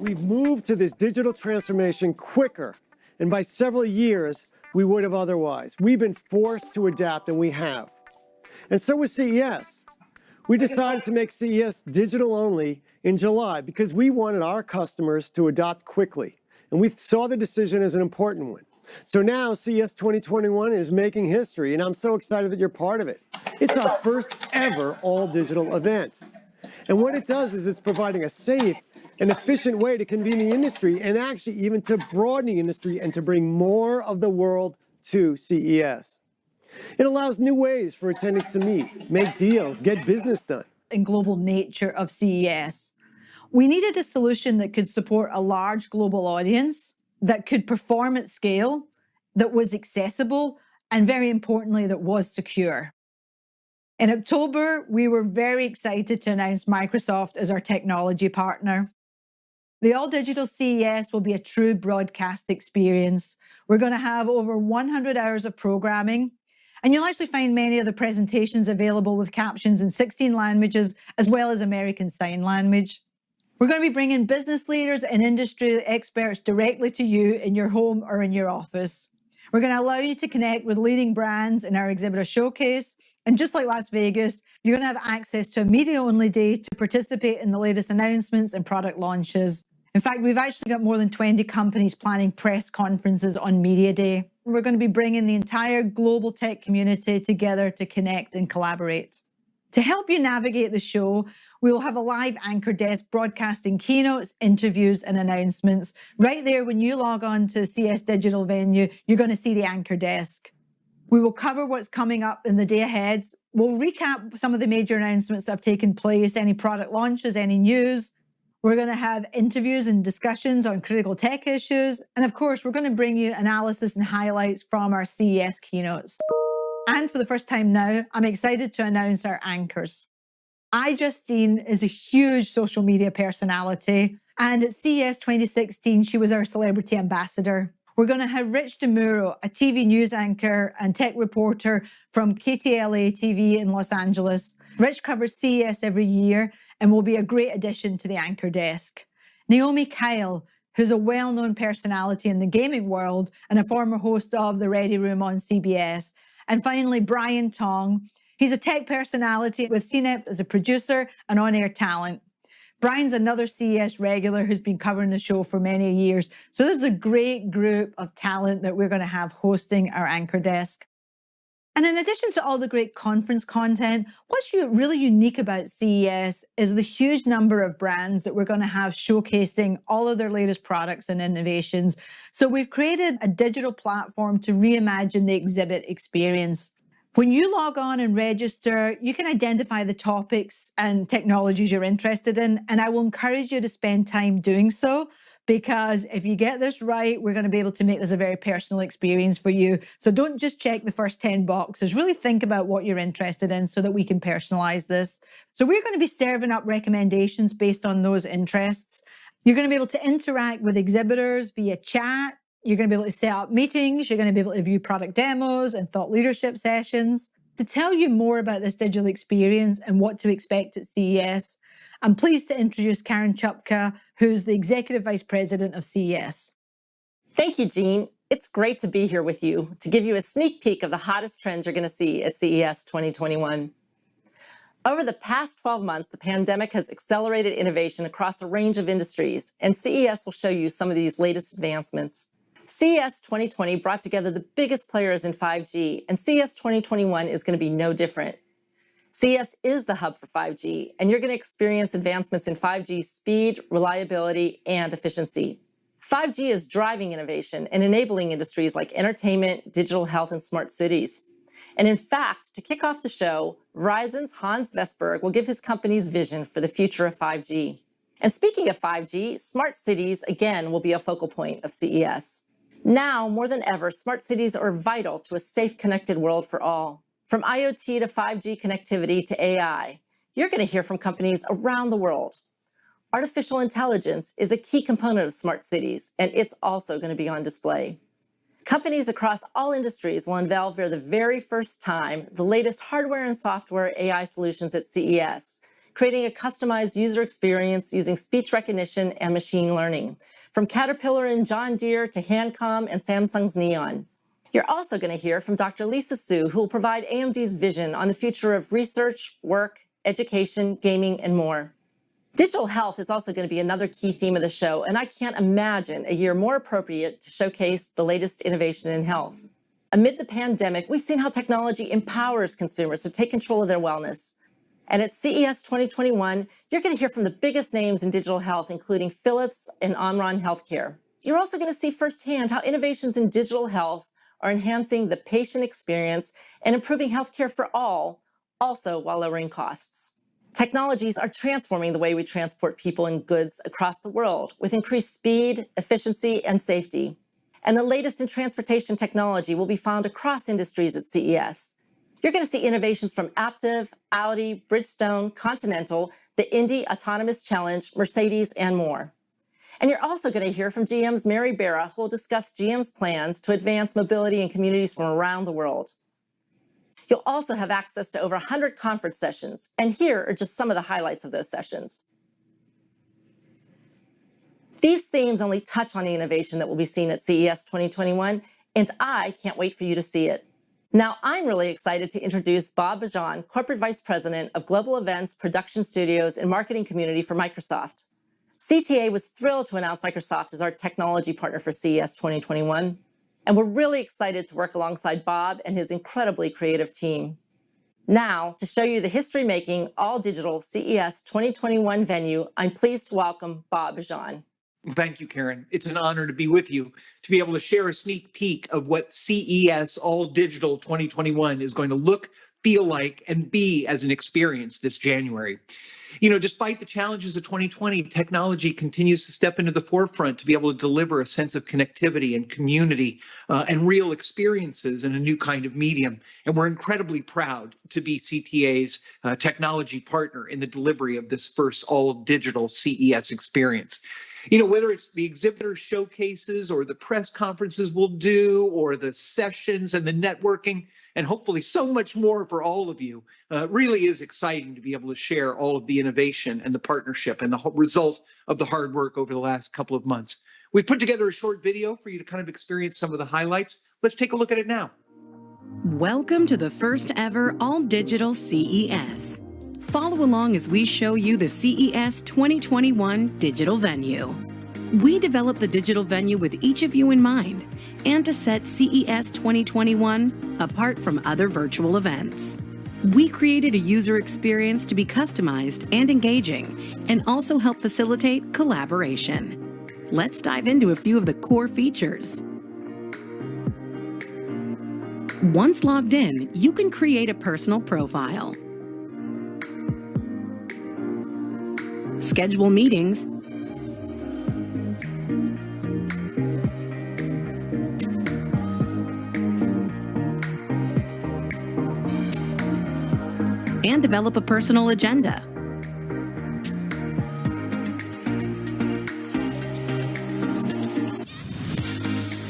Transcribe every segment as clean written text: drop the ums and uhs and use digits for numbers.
We've moved to this digital transformation quicker, and by several years, we would have otherwise. We've been forced to adapt, and we have. And so was CES. We decided to make CES digital only in July because we wanted our customers to adopt quickly, and we saw the decision as an important one. So now CES 2021 is making history, and I'm so excited that you're part of it. It's our first ever all-digital event. And what it does is it's providing a safe and efficient way to convene the industry and actually even to broaden the industry and to bring more of the world to CES. It allows new ways for attendees to meet, make deals, get business done. And global nature of CES. We needed a solution that could support a large global audience, that could perform at scale, that was accessible, and very importantly, that was secure. In October, we were very excited to announce Microsoft as our technology partner. The all-digital CES will be a true broadcast experience. We're going to have over 100 hours of programming, and you'll actually find many of the presentations available with captions in 16 languages, as well as American Sign Language. We're going to be bringing business leaders and industry experts directly to you in your home or in your office. We're going to allow you to connect with leading brands in our exhibitor showcase. And just like Las Vegas, you're going to have access to a media-only day to participate in the latest announcements and product launches. In fact, we've actually got more than 20 companies planning press conferences on Media Day. We're going to be bringing the entire global tech community together to connect and collaborate. To help you navigate the show, we will have a live anchor desk broadcasting keynotes, interviews, and announcements. Right there, when you log on to CS Digital Venue, you're going to see the anchor desk. We will cover what's coming up in the day ahead. We'll recap some of the major announcements that have taken place, any product launches, any news. We're going to have interviews and discussions on critical tech issues. And of course, we're going to bring you analysis and highlights from our CES keynotes. And for the first time now, I'm excited to announce our anchors. Justine is a huge social media personality. And at CES 2016, she was our celebrity ambassador. We're going to have Rich DeMuro, a TV news anchor and tech reporter from KTLA TV in Los Angeles. Rich covers CES every year and will be a great addition to the anchor desk. Naomi Kyle, who's a well-known personality in the gaming world and a former host of The Ready Room on CBS. And finally, Brian Tong. He's a tech personality with CNET as a producer and on-air talent. Brian's another CES regular who's been covering the show for many years. So this is a great group of talent that we're going to have hosting our anchor desk. And in addition to all the great conference content, what's really unique about CES is the huge number of brands that we're going to have showcasing all of their latest products and innovations. So we've created a digital platform to reimagine the exhibit experience. When you log on and register, you can identify the topics and technologies you're interested in, and I will encourage you to spend time doing so, because if you get this right, we're going to be able to make this a very personal experience for you. So don't just check the first 10 boxes. Really think about what you're interested in so that we can personalize this. So we're going to be serving up recommendations based on those interests. You're going to be able to interact with exhibitors via chat. You're going to be able to set up meetings. You're going to be able to view product demos and thought leadership sessions. To tell you more about this digital experience and what to expect at CES, I'm pleased to introduce Karen Chupka, who's the Executive Vice President of CES. Thank you, Jean. It's great to be here with you to give you a sneak peek of the hottest trends you're going to see at CES 2021. Over the past 12 months, the pandemic has accelerated innovation across a range of industries, and CES will show you some of these latest advancements. CES 2020 brought together the biggest players in 5G, and CES 2021 is going to be no different. CES is the hub for 5G, and you're going to experience advancements in 5G speed, reliability, and efficiency. 5G is driving innovation and enabling industries like entertainment, digital health, and smart cities. And in fact, to kick off the show, Verizon's Hans Vestberg will give his company's vision for the future of 5G. And speaking of 5G, smart cities, again, will be a focal point of CES. Now, more than ever, smart cities are vital to a safe, connected world for all. From IoT to 5G connectivity to AI, you're going to hear from companies around the world. Artificial intelligence is a key component of smart cities, and it's also going to be on display. Companies across all industries will unveil for the very first time the latest hardware and software AI solutions at CES, creating a customized user experience using speech recognition and machine learning, from Caterpillar and John Deere to Handcom and Samsung's Neon. You're also going to hear from Dr. Lisa Su, who will provide AMD's vision on the future of research, work, education, gaming, and more. Digital health is also going to be another key theme of the show, and I can't imagine a year more appropriate to showcase the latest innovation in health. Amid the pandemic, we've seen how technology empowers consumers to take control of their wellness. And at CES 2021, you're going to hear from the biggest names in digital health, including Philips and Omron Healthcare. You're also going to see firsthand how innovations in digital health are enhancing the patient experience and improving healthcare for all, also while lowering costs. Technologies are transforming the way we transport people and goods across the world with increased speed, efficiency, and safety. And the latest in transportation technology will be found across industries at CES. You're going to see innovations from Aptiv, Audi, Bridgestone, Continental, the Indy Autonomous Challenge, Mercedes, and more. And you're also going to hear from GM's Mary Barra, who will discuss GM's plans to advance mobility in communities from around the world. You'll also have access to over 100 conference sessions, and here are just some of the highlights of those sessions. These themes only touch on the innovation that will be seen at CES 2021, and I can't wait for you to see it. Now, I'm really excited to introduce Bob Bejan, Corporate Vice President of Global Events, Production Studios, and Marketing Community for Microsoft. CTA was thrilled to announce Microsoft as our technology partner for CES 2021, and we're really excited to work alongside Bob and his incredibly creative team. Now, to show you the history-making, all-digital CES 2021 venue, I'm pleased to welcome Bob Bejan. Thank you, Karen. It's an honor to be with you, to be able to share a sneak peek of what CES All Digital 2021 is going to look, feel like, and be as an experience this January. You know, despite the challenges of 2020, technology continues to step into the forefront to be able to deliver a sense of connectivity and community and real experiences in a new kind of medium. And we're incredibly proud to be CTA's technology partner in the delivery of this first all-digital CES experience. You know, whether it's the exhibitor showcases or the press conferences we'll do, or the sessions and the networking, and hopefully so much more for all of you, really is exciting to be able to share all of the innovation and the partnership and the result of the hard work over the last couple of months. We've put together a short video for you to kind of experience some of the highlights. Let's take a look at it now. Welcome to the first ever all-digital CES. Follow along as we show you the CES 2021 digital venue. We developed the digital venue with each of you in mind and to set CES 2021 apart from other virtual events. We created a user experience to be customized and engaging and also help facilitate collaboration. Let's dive into a few of the core features. Once logged in, you can create a personal profile, schedule meetings, and develop a personal agenda.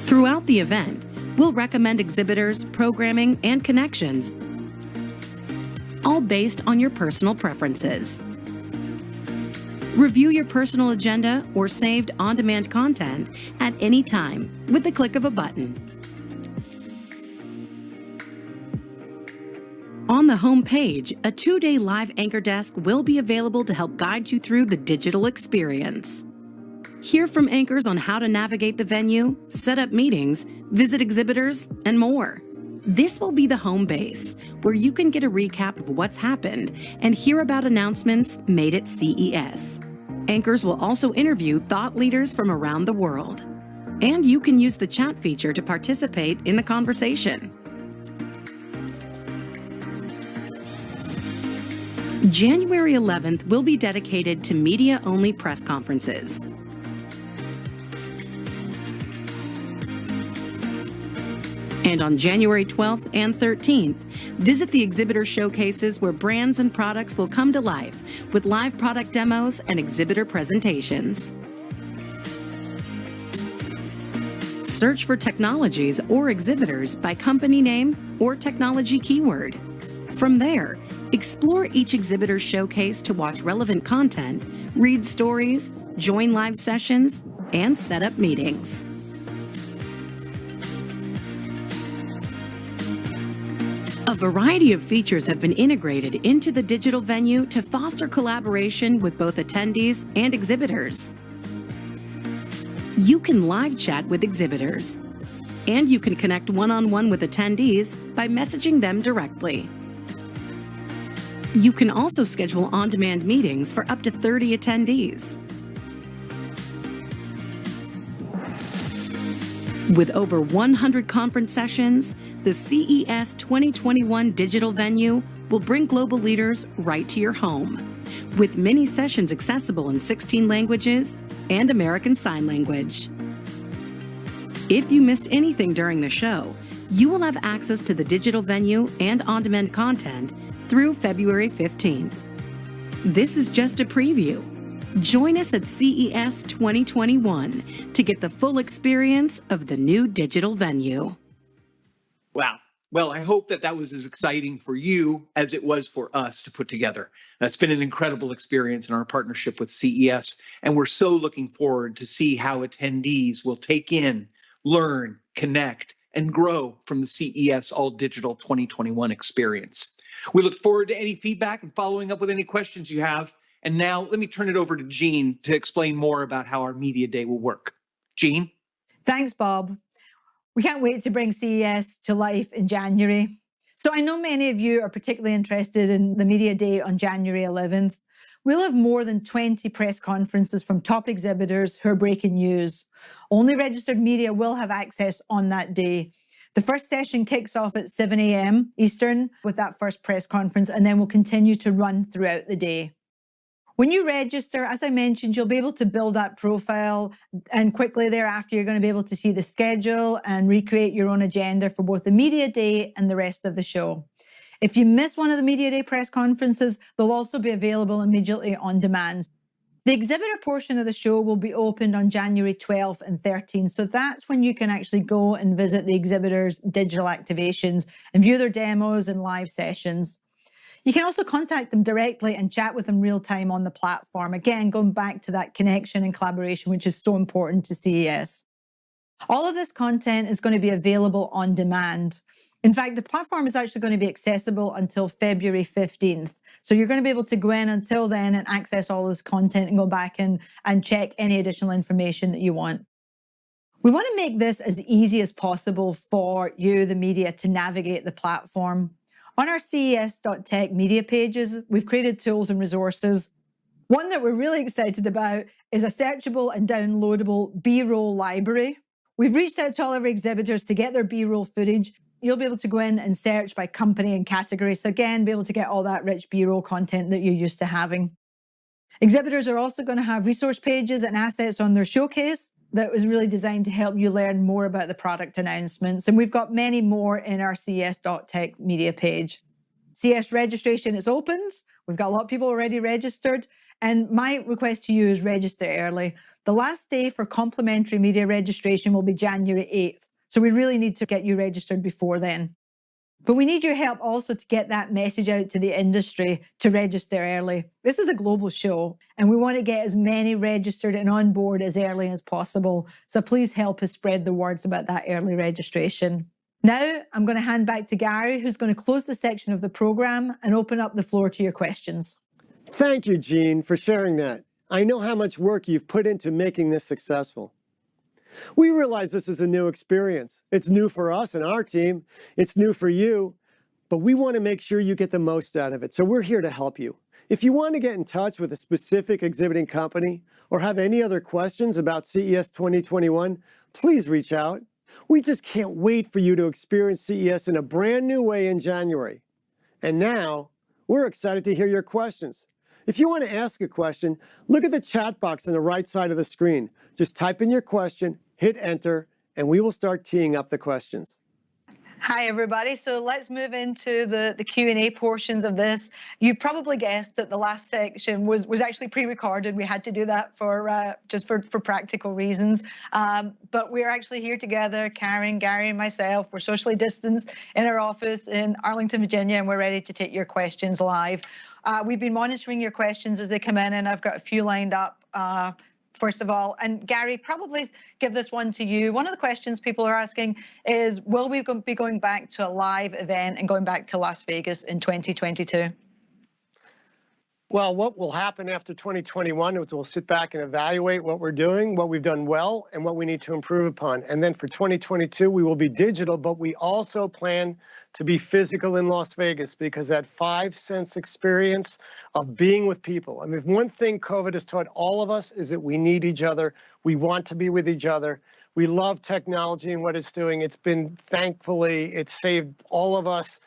Throughout the event, we'll recommend exhibitors, programming, and connections, all based on your personal preferences. Review your personal agenda or saved on-demand content at any time with the click of a button. On the home page, a 2-day live anchor desk will be available to help guide you through the digital experience. Hear from anchors on how to navigate the venue, set up meetings, visit exhibitors, and more. This will be the home base, where you can get a recap of what's happened and hear about announcements made at CES. Anchors will also interview thought leaders from around the world. And you can use the chat feature to participate in the conversation. January 11th will be dedicated to media-only press conferences. And on January 12th and 13th, visit the exhibitor showcases where brands and products will come to life with live product demos and exhibitor presentations. Search for technologies or exhibitors by company name or technology keyword. From there, Explore each exhibitor's showcase to watch relevant content, read stories, join live sessions, and set up meetings. A variety of features have been integrated into the digital venue to foster collaboration with both attendees and exhibitors. You can live chat with exhibitors, and you can connect one-on-one with attendees by messaging them directly. You can also schedule on-demand meetings for up to 30 attendees. With over 100 conference sessions, the CES 2021 digital venue will bring global leaders right to your home, with many sessions accessible in 16 languages and American Sign Language. If you missed anything during the show, you will have access to the digital venue and on-demand content through February 15th. This is just a preview. Join us at CES 2021 to get the full experience of the new digital venue. Wow. Well, I hope that was as exciting for you as it was for us to put together. That's been an incredible experience in our partnership with CES, and we're so looking forward to see how attendees will take in, learn, connect, and grow from the CES All Digital 2021 experience. We look forward to any feedback and following up with any questions you have. And now let me turn it over to Jean to explain more about how our Media Day will work. Jean? Thanks, Bob. We can't wait to bring CES to life in January. So I know many of you are particularly interested in the Media Day on January 11th. We'll have more than 20 press conferences from top exhibitors who are breaking news. Only registered media will have access on that day. The first session kicks off at 7 a.m. Eastern with that first press conference, and then will continue to run throughout the day. When you register, as I mentioned, you'll be able to build that profile, and quickly thereafter, you're going to be able to see the schedule and recreate your own agenda for both the Media Day and the rest of the show. If you miss one of the Media Day press conferences, they'll also be available immediately on demand. The exhibitor portion of the show will be opened on January 12th and 13th. So that's when you can actually go and visit the exhibitors' digital activations and view their demos and live sessions. You can also contact them directly and chat with them real time on the platform. Again, going back to that connection and collaboration, which is so important to CES. All of this content is going to be available on demand. In fact, the platform is actually going to be accessible until February 15th. So you're going to be able to go in until then and access all this content and go back and check any additional information that you want. We want to make this as easy as possible for you, the media, to navigate the platform. On our CES.tech media pages, we've created tools and resources. One that we're really excited about is a searchable and downloadable B-roll library. We've reached out to all of our exhibitors to get their B-roll footage. You'll be able to go in and search by company and category. So again, be able to get all that rich B-roll content that you're used to having. Exhibitors are also going to have resource pages and assets on their showcase that was really designed to help you learn more about the product announcements. And we've got many more in our CES.tech media page. CES registration is opened. We've got a lot of people already registered. And my request to you is register early. The last day for complimentary media registration will be January 8th. So we really need to get you registered before then. But we need your help also to get that message out to the industry to register early. This is a global show, and we want to get as many registered and on board as early as possible. So please help us spread the word about that early registration. Now, I'm going to hand back to Gary, who's going to close the section of the program and open up the floor to your questions. Thank you, Jean, for sharing that. I know how much work you've put into making this successful. We realize this is a new experience. It's new for us and our team. It's new for you, but we want to make sure you get the most out of it. So we're here to help you. If you want to get in touch with a specific exhibiting company or have any other questions about CES 2021, please reach out. We just can't wait for you to experience CES in a brand new way in January. And now, we're excited to hear your questions. If you want to ask a question, look at the chat box on the right side of the screen. Just type in your question, hit enter, and we will start teeing up the questions. Hi, everybody. So let's move into the Q&A portions of this. You probably guessed that the last section was actually pre-recorded. We had to do that for just for practical reasons. But we're actually here together, Karen, Gary, and myself. We're socially distanced in our office in Arlington, Virginia, and we're ready to take your questions live. We've been monitoring your questions as they come in, and I've got a few lined up. First of all, and Gary, probably give this one to you. One of the questions people are asking is, will we be going back to a live event and going back to Las Vegas in 2022? Well, what will happen after 2021 is we'll sit back and evaluate what we're doing, what we've done well, and what we need to improve upon. And then for 2022, we will be digital, but we also plan to be physical in Las Vegas, because that 5-sense experience of being with people. I mean, if one thing COVID has taught all of us is that we need each other. We want to be with each other. We love technology and what it's doing. It's been, thankfully, it's saved all of us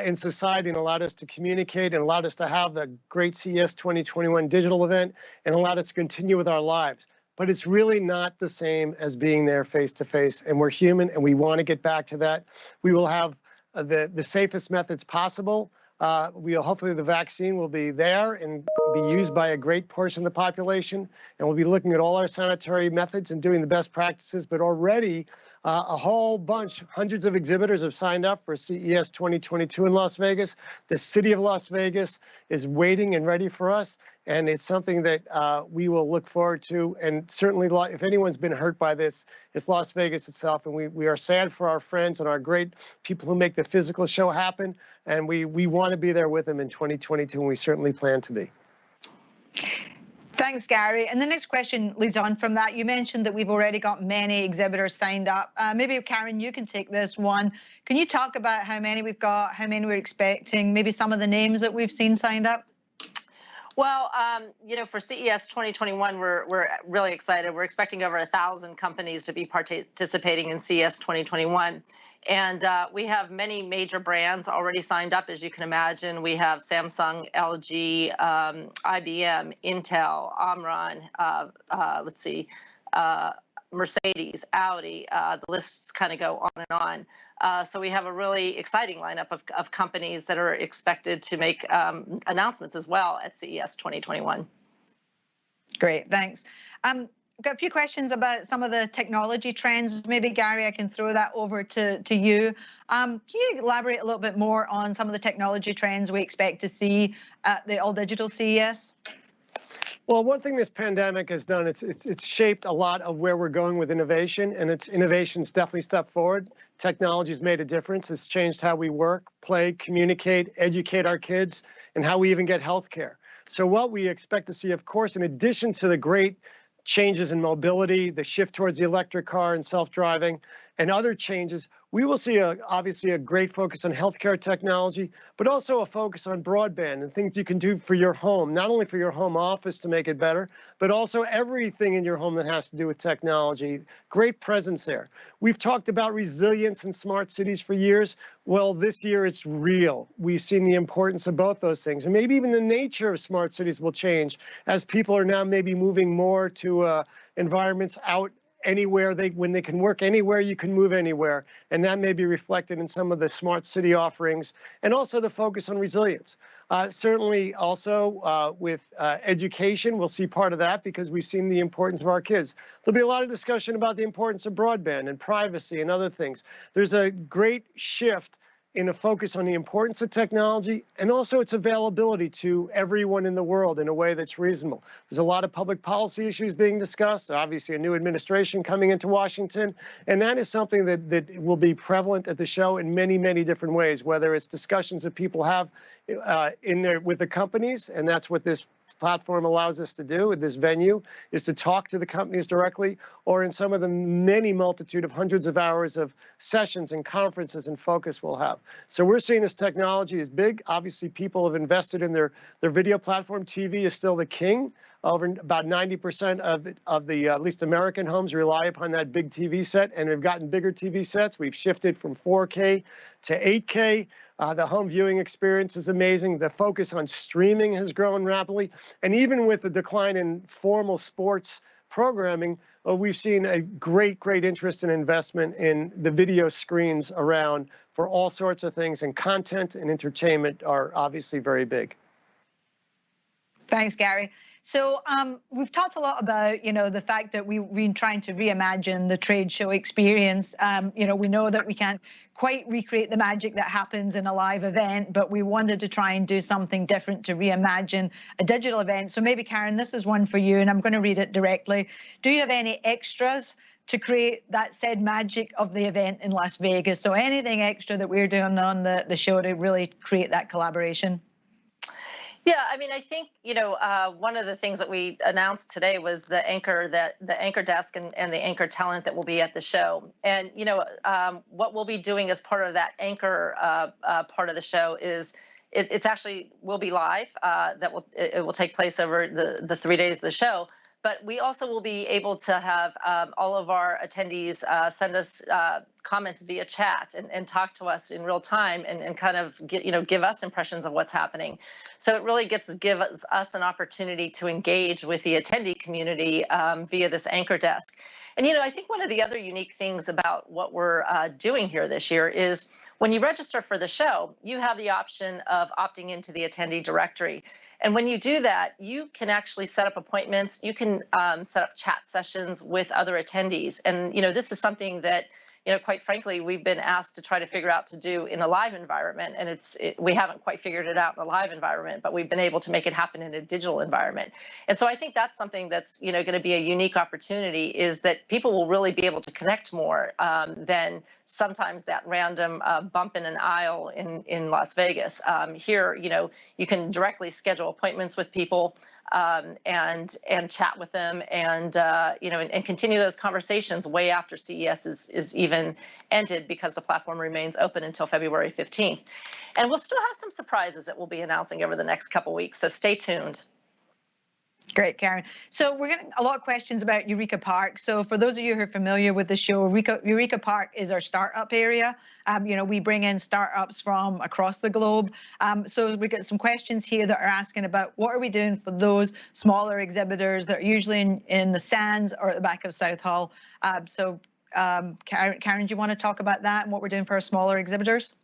in society and allowed us to communicate and allowed us to have the great CES 2021 digital event and allowed us to continue with our lives. But it's really not the same as being there face to face, and we're human and we want to get back to that. We will have the safest methods possible. Hopefully the vaccine will be there and be used by a great portion of the population, and we'll be looking at all our sanitary methods and doing the best practices. But already a whole bunch, hundreds of exhibitors have signed up for CES 2022 in Las Vegas. The city of Las Vegas is waiting and ready for us, and it's something that we will look forward to. And certainly, if anyone's been hurt by this, it's Las Vegas itself, and we are sad for our friends and our great people who make the physical show happen, and we want to be there with them in 2022, and we certainly plan to be. Thanks, Gary. And the next question leads on from that. You mentioned that we've already got many exhibitors signed up. Maybe, Karen, you can take this one. Can you talk about how many we've got, how many we're expecting, maybe some of the names that we've seen signed up? Well, for CES 2021, we're really excited. We're expecting over 1,000 companies to be participating in CES 2021. And we have many major brands already signed up, as you can imagine. We have Samsung, LG, IBM, Intel, Omron, Mercedes, Audi, the lists kind of go on and on. So we have a really exciting lineup of companies that are expected to make announcements as well at CES 2021. Great, thanks. Got a few questions about some of the technology trends. Maybe, Gary, I can throw that over to you. Can you elaborate a little bit more on some of the technology trends we expect to see at the all-digital CES? Well, one thing this pandemic has done, it's shaped a lot of where we're going with innovation, and innovation's definitely stepped forward. Technology's made a difference. It's changed how we work, play, communicate, educate our kids, and how we even get health care. So what we expect to see, of course, in addition to the great changes in mobility, the shift towards the electric car and self-driving, and other changes, we will see obviously a great focus on healthcare technology, but also a focus on broadband and things you can do for your home, not only for your home office to make it better, but also everything in your home that has to do with technology. Great presence there. We've talked about resilience in smart cities for years. Well, this year it's real. We've seen the importance of both those things. And maybe even the nature of smart cities will change as people are now maybe moving more to environments out anywhere when they can work anywhere, you can move anywhere. And that may be reflected in some of the smart city offerings, and also the focus on resilience. Certainly also with education, we'll see part of that because we've seen the importance of our kids. There'll be a lot of discussion about the importance of broadband and privacy and other things. There's a great shift in a focus on the importance of technology and also its availability to everyone in the world in a way that's reasonable. There's a lot of public policy issues being discussed, obviously a new administration coming into Washington, and that is something that will be prevalent at the show in many, many different ways, whether it's discussions that people have in there with the companies, and that's what this platform allows us to do with this venue, is to talk to the companies directly, or in some of the many multitude of hundreds of hours of sessions and conferences and focus we'll have. So we're seeing this technology is big. Obviously, people have invested in their video platform. TV is still the king. Over about 90% of the at least American homes rely upon that big TV set, and we've gotten bigger TV sets. We've shifted from 4K to 8K. The home viewing experience is amazing. The focus on streaming has grown rapidly. And even with the decline in formal sports programming, we've seen a great interest and investment in the video screens around for all sorts of things, and content and entertainment are obviously very big. Thanks, Gary. So we've talked a lot about, the fact that we've been trying to reimagine the trade show experience. We know that we can't quite recreate the magic that happens in a live event, but we wanted to try and do something different to reimagine a digital event. So maybe, Karen, this is one for you, and I'm going to read it directly. Do you have any extras to create that said magic of the event in Las Vegas? So anything extra that we're doing on the show to really create that collaboration? Yeah, I mean, I think, one of the things that we announced today was the anchor desk and the anchor talent that will be at the show. And, what we'll be doing as part of that anchor part of the show is it's actually will be live. It will take place over the 3 days of the show. But we also will be able to have all of our attendees send us comments via chat and talk to us in real time and kind of give us impressions of what's happening. So it really gives us an opportunity to engage with the attendee community via this anchor desk. And, I think one of the other unique things about what we're doing here this year is when you register for the show, you have the option of opting into the attendee directory. And when you do that, you can actually set up appointments. You can set up chat sessions with other attendees. And, this is something that, quite frankly, we've been asked to try to figure out to do in a live environment. And we haven't quite figured it out in a live environment, but we've been able to make it happen in a digital environment. And so I think that's something that's, going to be a unique opportunity, is that people will really be able to connect more than sometimes that random bump in an aisle in Las Vegas. Here, you can directly schedule appointments with people and chat with them and continue those conversations way after CES is even ended, because the platform remains open until February 15th. And we'll still have some surprises that we'll be announcing over the next couple weeks, so stay tuned. Great, Karen. So we're getting a lot of questions about Eureka Park. So for those of you who are familiar with the show, Eureka Park is our startup area. We bring in startups from across the globe. So we get some questions here that are asking about what are we doing for those smaller exhibitors that are usually in the Sands or at the back of South Hall. Karen, do you want to talk about that and what we're doing for our smaller exhibitors?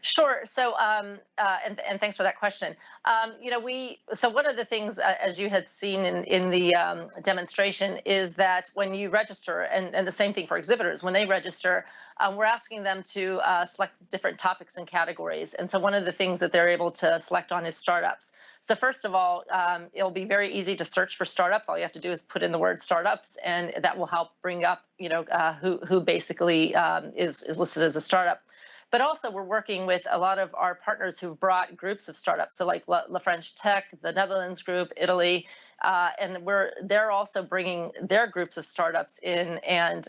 Sure. So, and thanks for that question. So one of the things, as you had seen in the demonstration, is that when you register, and the same thing for exhibitors, when they register, we're asking them to select different topics and categories. And so one of the things that they're able to select on is startups. So first of all, it'll be very easy to search for startups. All you have to do is put in the word startups, and that will help bring up, who basically is listed as a startup. But also, we're working with a lot of our partners who've brought groups of startups, so like La French Tech, the Netherlands Group, Italy, and they're also bringing their groups of startups in and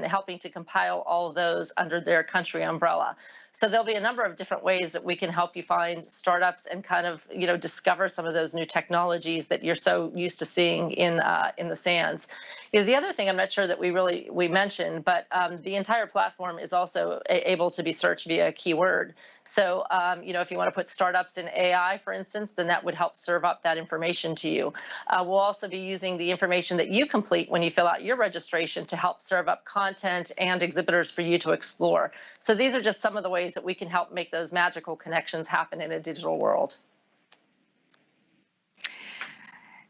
helping to compile all of those under their country umbrella. So there'll be a number of different ways that we can help you find startups and kind of discover some of those new technologies that you're so used to seeing in the Sands. The other thing I'm not sure that we mentioned, but the entire platform is also able to be searched via a keyword. So if you want to put startups in AI, for instance, then that would help serve up that information to you. We'll also be using the information that you complete when you fill out your registration to help serve up content and exhibitors for you to explore. So these are just some of the ways that we can help make those magical connections happen in a digital world.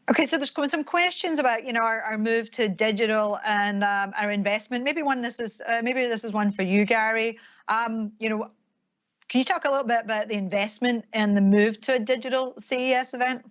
Okay, so there's some questions about our move to digital and our investment. Maybe this is one for you, Gary. Can you talk a little bit about the investment and the move to a digital CES event?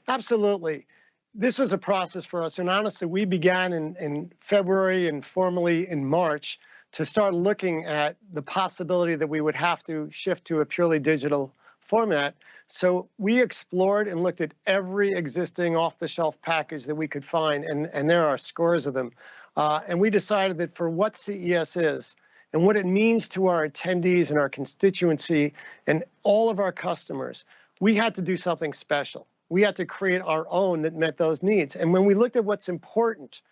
Absolutely. This was a process for us, and honestly, we began in February and formally in March to start looking at the possibility that we would have to shift to a purely digital format. So we explored and looked at every existing off-the-shelf package that we could find, and there are scores of them. And we decided that for what CES is and what it means to our attendees and our constituency and all of our customers, we had to do something special. We had to create our own that met those needs. And when we looked at what's important,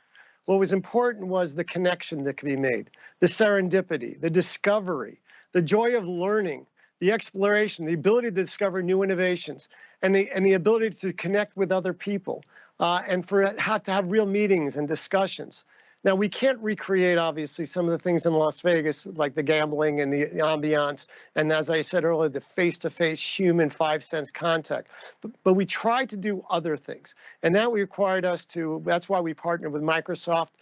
what was important was the connection that could be made, the serendipity, the discovery, the joy of learning, the exploration, the ability to discover new innovations, and the ability to connect with other people, and for it to have real meetings and discussions. Now, we can't recreate, obviously, some of the things in Las Vegas, like the gambling and the ambiance, and as I said earlier, the face-to-face human 5 sense contact. But we tried to do other things, and that required us to, that's why we partnered with Microsoft.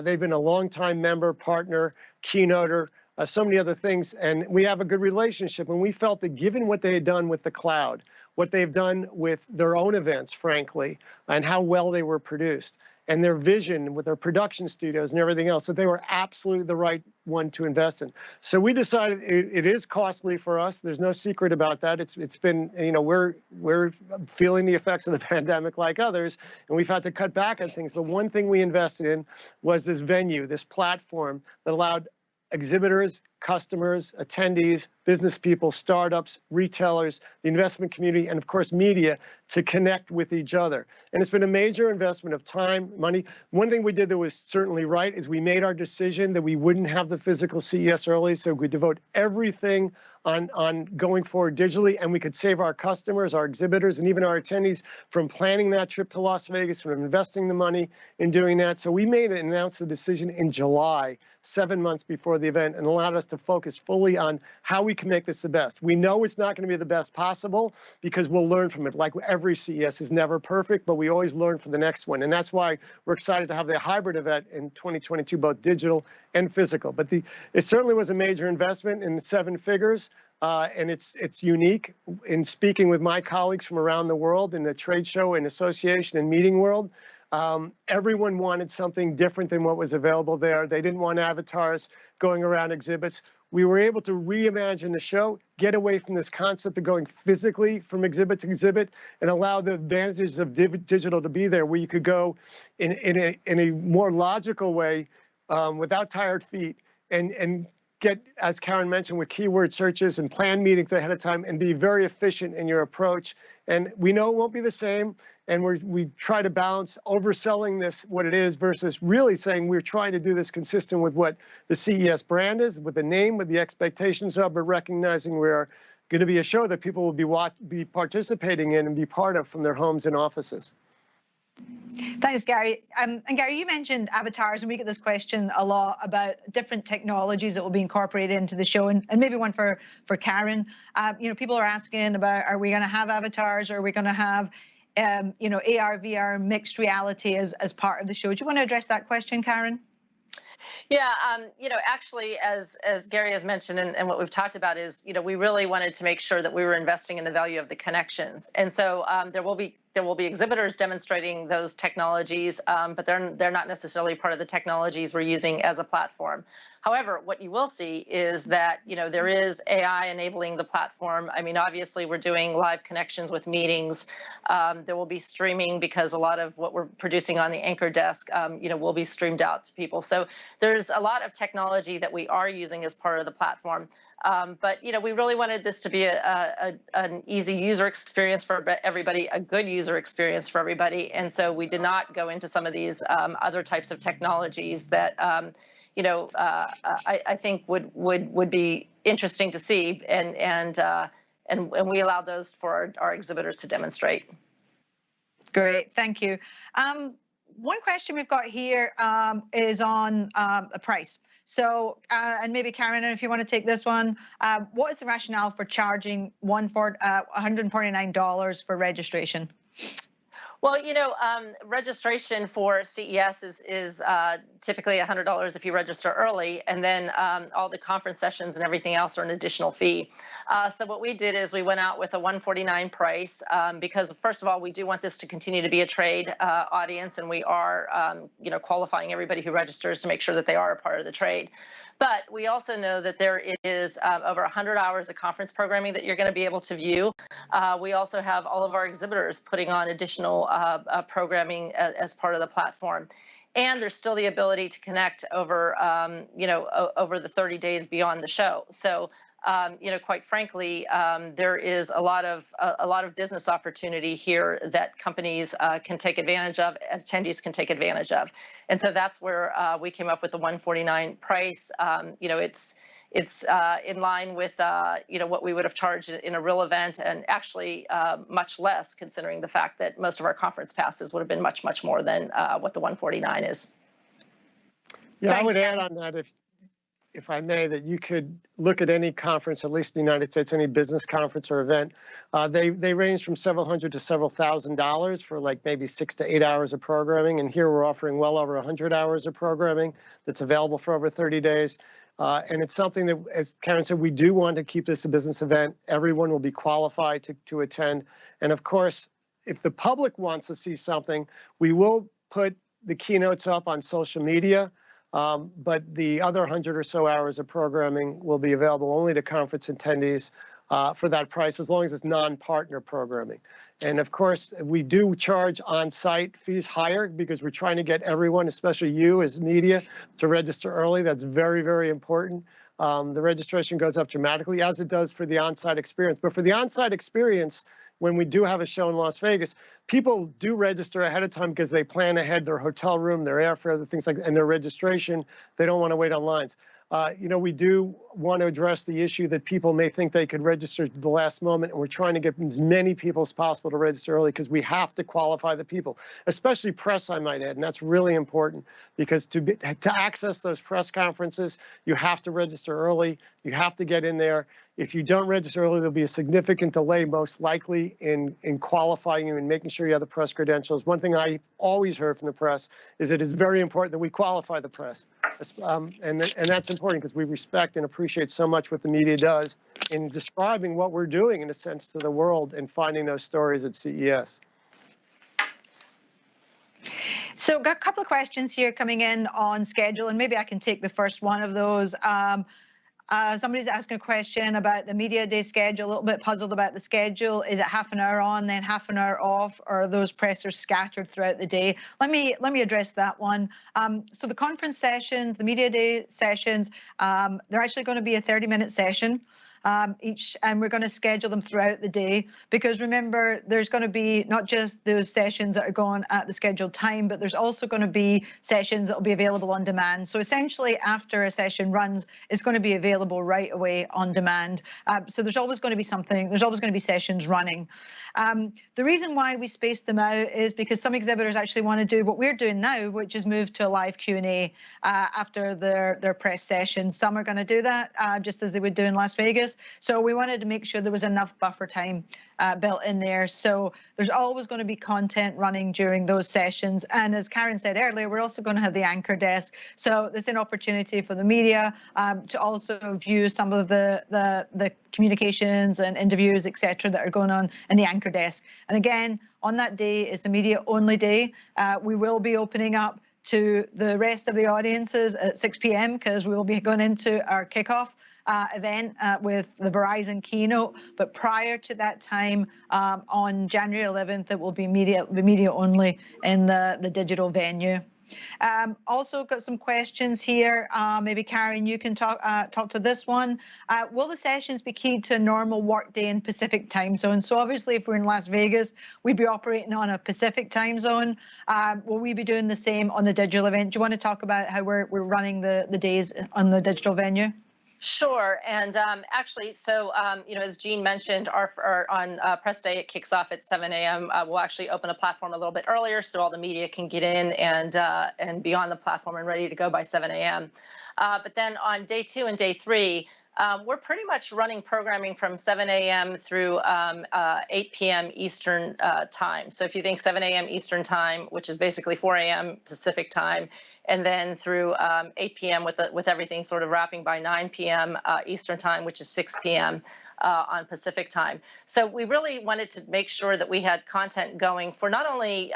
They've been a longtime member, partner, keynoter, so many other things, and we have a good relationship, and we felt that given what they had done with the cloud, what they've done with their own events, frankly, and how well they were produced, and their vision with their production studios and everything else, that they were absolutely the right one to invest in. So we decided it is costly for us. There's no secret about that. It's been, you know, we're feeling the effects of the pandemic like others, and we've had to cut back on things. But one thing we invested in was this venue, this platform that allowed exhibitors, customers, attendees, business people, startups, retailers, the investment community, and of course media to connect with each other. And it's been a major investment of time, money. One thing we did that was certainly right is we made our decision that we wouldn't have the physical CES early, so we devote everything on going forward digitally, and we could save our customers, our exhibitors, and even our attendees from planning that trip to Las Vegas, from investing the money in doing that. So we made and announced the decision in July, 7 months before the event, and allowed us to focus fully on how we can make this the best. We know it's not going to be the best possible because we'll learn from it. Like every CES is never perfect, but we always learn from the next one. And that's why we're excited to have the hybrid event in 2022, both digital and physical. But it certainly was a major investment in 7 figures. And it's unique. In speaking with my colleagues from around the world in the trade show and association and meeting world, everyone wanted something different than what was available there. They didn't want avatars going around exhibits. We were able to reimagine the show, get away from this concept of going physically from exhibit to exhibit, and allow the advantages of digital to be there, where you could go in a more logical way without tired feet and get, as Karen mentioned, with keyword searches and plan meetings ahead of time and be very efficient in your approach. And we know it won't be the same. And we try to balance overselling this, what it is, versus really saying we're trying to do this consistent with what the CES brand is, with the name, with the expectations of, but recognizing we're going to be a show that people will be participating in and be part of from their homes and offices. Thanks, Gary. And Gary, you mentioned avatars, and we get this question a lot about different technologies that will be incorporated into the show, and maybe one for Karen. You know, people are asking about, are we going to have avatars, or are we going to have, you know, AR, VR, mixed reality as part of the show? Do you want to address that question, Karen? Yeah, you know, actually, as Gary has mentioned, and what we've talked about is, you know, we really wanted to make sure that we were investing in the value of the connections, and so there will be exhibitors demonstrating those technologies, but they're not necessarily part of the technologies we're using as a platform. However, what you will see is that, you know, there is AI enabling the platform. I mean, obviously, we're doing live connections with meetings. There will be streaming because a lot of what we're producing on the anchor desk, you know, will be streamed out to people. So there's a lot of technology that we are using as part of the platform. But, you know, we really wanted this to be an easy user experience for everybody, a good user experience for everybody. And so we did not go into some of these other types of technologies that, you know, I think would be interesting to see. And we allowed those for our exhibitors to demonstrate. Great, thank you. One question we've got here is on the price. So, and maybe Karen, if you want to take this one, what is the rationale for charging $149 for registration? Well, you know, registration for CES is typically $100 if you register early, and then all the conference sessions and everything else are an additional fee. So what we did is we went out with a $149 price because, first of all, we do want this to continue to be a trade audience, and we are, you know, qualifying everybody who registers to make sure that they are a part of the trade. But we also know that there is over 100 hours of conference programming that you're going to be able to view. We also have all of our exhibitors putting on additional programming as part of the platform. And there's still the ability to connect over, you know, over the 30 days beyond the show. So, you know, quite frankly, there is a lot of business opportunity here that companies can take advantage of, attendees can take advantage of, and so that's where we came up with the $149 price. You know, it's It's in line with what we would have charged in a real event, and actually much less, considering the fact that most of our conference passes would have been much, much more than what the $149 is. Yeah, I Thanks, would add Karen. on that, if I may, that you could look at any conference, at least in the United States, any business conference or event. They range from several hundred to several $1,000s for like maybe 6 to 8 hours of programming. And here we're offering well over 100 hours of programming that's available for over 30 days. And it's something that, as Karen said, we do want to keep this a business event. Everyone will be qualified to attend. And of course, if the public wants to see something, we will put the keynotes up on social media. But the other 100 or so hours of programming will be available only to conference attendees for that price, as long as it's non-partner programming. And of course, we do charge on-site fees higher because we're trying to get everyone, especially you as media, to register early. That's very, very important. The registration goes up dramatically, as it does for the on-site experience. But for the on-site experience, when we do have a show in Las Vegas, people do register ahead of time because they plan ahead their hotel room, their airfare, the things like that, and their registration. They don't want to wait on lines. We do want to address the issue that people may think they could register at the last moment, and we're trying to get as many people as possible to register early because we have to qualify the people, especially press, I might add, and that's really important because to access those press conferences, you have to register early, you have to get in there. If you don't register early, there'll be a significant delay, most likely, in qualifying you and making sure you have the press credentials. One thing I always heard from the press is it is very important that we qualify the press. And that's important because we respect and appreciate so much what the media does in describing what we're doing, in a sense, to the world and finding those stories at CES. So got a couple of questions here coming in on schedule, and maybe I can take the first one of those. Somebody's asking a question about the media day schedule, a little bit puzzled about the schedule. Is it half an hour on, then half an hour off, or are those pressers scattered throughout the day? Let me address that one. So the conference sessions, the media day sessions, they're actually going to be a 30-minute session. Each, and we're going to schedule them throughout the day, because remember, there's going to be not just those sessions that are going at the scheduled time, but there's also going to be sessions that will be available on demand. So essentially, after a session runs, it's going to be available right away on demand. So there's always going to be something, there's always going to be sessions running. The reason why we space them out is because some exhibitors actually want to do what we're doing now, which is move to a live Q&A after their press session. Some are going to do that just as they would do in Las Vegas. So we wanted to make sure there was enough buffer time built in there. So there's always going to be content running during those sessions. And as Karen said earlier, we're also going to have the anchor desk. So there's an opportunity for the media to also view some of the communications and interviews, et cetera, that are going on in the anchor desk. And again, on that day, it's a media only day. We will be opening up to the rest of the audiences at 6 p.m. because we will be going into our kickoff event with the Verizon keynote. But prior to that time, on January 11th, it will be media only in the digital venue. Also got some questions here. Maybe Karen, you can talk to this one. Will the sessions be keyed to a normal workday in Pacific time zone? So obviously, if we're in Las Vegas, we'd be operating on a Pacific time zone. Will we be doing the same on the digital event? Do you want to talk about how we're running the days on the digital venue? Sure. And actually, so, as Jean mentioned, on press day, it kicks off at 7 a.m. We'll actually open the platform a little bit earlier so all the media can get in and be on the platform and ready to go by 7 a.m. But then on day 2 and day 3, we're pretty much running programming from 7 a.m. through 8 p.m. Eastern time. So if you think 7 a.m. Eastern time, which is basically 4 a.m. Pacific time, and then through 8 p.m. with everything sort of wrapping by 9 p.m. Eastern time, which is 6 p.m. On Pacific time. So we really wanted to make sure that we had content going for not only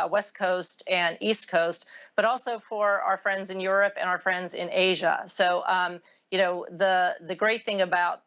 West Coast and East Coast, but also for our friends in Europe and our friends in Asia. So the great thing about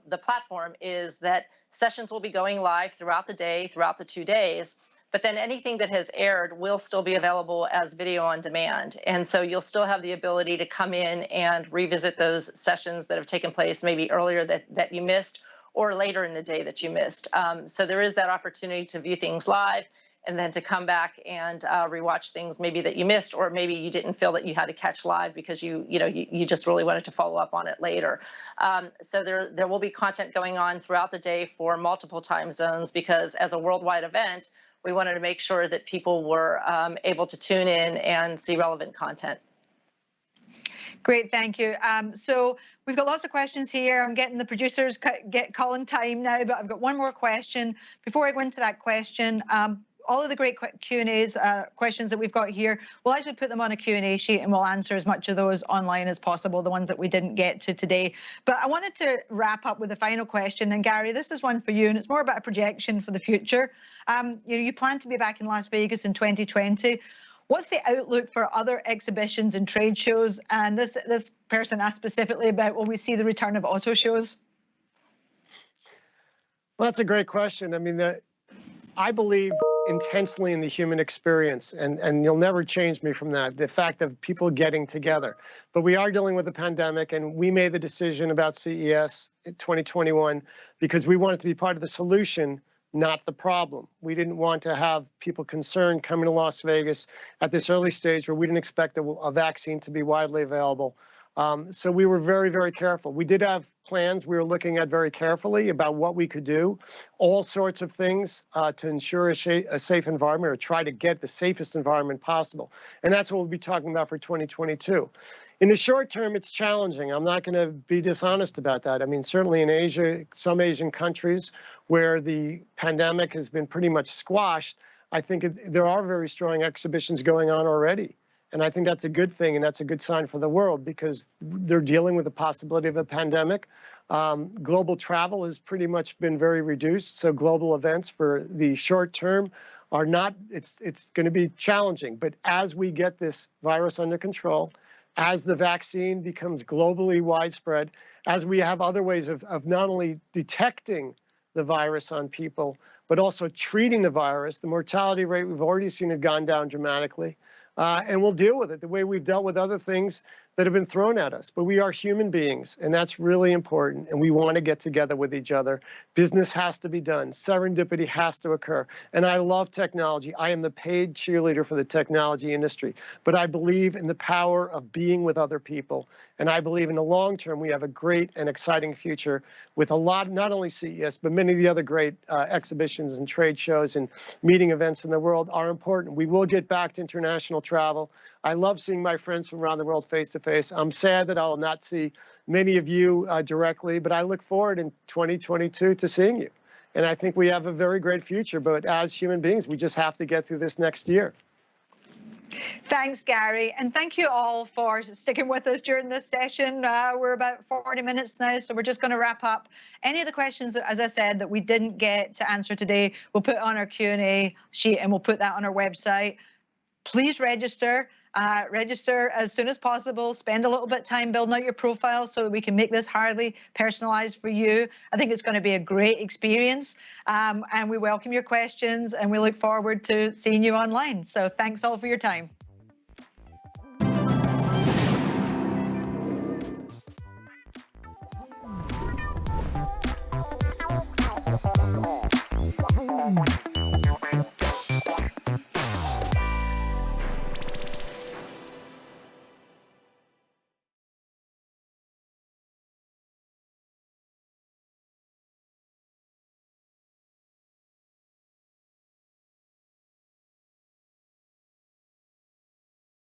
the platform is that sessions will be going live throughout the day, throughout the 2 days. But then anything that has aired will still be available as video on demand. And so you'll still have the ability to come in and revisit those sessions that have taken place maybe earlier that you missed, or later in the day that you missed. So there is that opportunity to view things live. and then to come back and rewatch things maybe that you missed, or maybe you didn't feel that you had to catch live because you just really wanted to follow up on it later. So there will be content going on throughout the day for multiple time zones, because as a worldwide event, we wanted to make sure that people were able to tune in and see relevant content. Great, thank you. So we've got lots of questions here. I'm getting the producers calling time now, but I've got one more question. Before I go into that question, all of the great Q&As, questions that we've got here, we'll actually put them on a Q&A sheet and we'll answer as much of those online as possible, the ones that we didn't get to today. But I wanted to wrap up with a final question. And Gary, this is one for you, and it's more about a projection for the future. You plan to be back in Las Vegas in 2020. What's the outlook for other exhibitions and trade shows? And this person asked specifically about, will we see the return of auto shows? Well, that's a great question. I mean, I believe intensely in the human experience, and you'll never change me from that, the fact of people getting together. But we are dealing with a pandemic, and we made the decision about CES in 2021 because we wanted to be part of the solution, not the problem. We didn't want to have people concerned coming to Las Vegas at this early stage where we didn't expect a vaccine to be widely available. So we were very, very careful. We did have plans we were looking at very carefully about what we could do, all sorts of things to ensure a safe environment, or try to get the safest environment possible. And that's what we'll be talking about for 2022. In the short term, it's challenging. I'm not going to be dishonest about that. I mean, certainly in Asia, some Asian countries where the pandemic has been pretty much squashed, I think there are very strong exhibitions going on already. And I think that's a good thing, and that's a good sign for the world, because they're dealing with the possibility of a pandemic. Global travel has pretty much been very reduced, so global events for the short term are not, it's going to be challenging. But as we get this virus under control, as the vaccine becomes globally widespread, as we have other ways of not only detecting the virus on people, but also treating the virus, the mortality rate, we've already seen it gone down dramatically. And we'll deal with it the way we've dealt with other things that have been thrown at us. But we are human beings, and that's really important, and we want to get together with each other. Business has to be done. Serendipity has to occur. And I love technology. I am the paid cheerleader for the technology industry. But I believe in the power of being with other people. And I believe in the long term, we have a great and exciting future with a lot, not only CES, but many of the other great exhibitions and trade shows and meeting events in the world are important. We will get back to international travel. I love seeing my friends from around the world face to face. I'm sad that I will not see many of you directly, but I look forward in 2022 to seeing you. And I think we have a very great future, but as human beings, we just have to get through this next year. Thanks, Gary. And thank you all for sticking with us during this session. We're about 40 minutes now, so we're just going to wrap up. Any of the questions, as I said, that we didn't get to answer today, we'll put on our Q&A sheet, and we'll put that on our website. Please register. Register as soon as possible. Spend a little bit of time building out your profile so that we can make this highly personalized for you. I think it's going to be a great experience, and we welcome your questions, and we look forward to seeing you online. So thanks all for your time.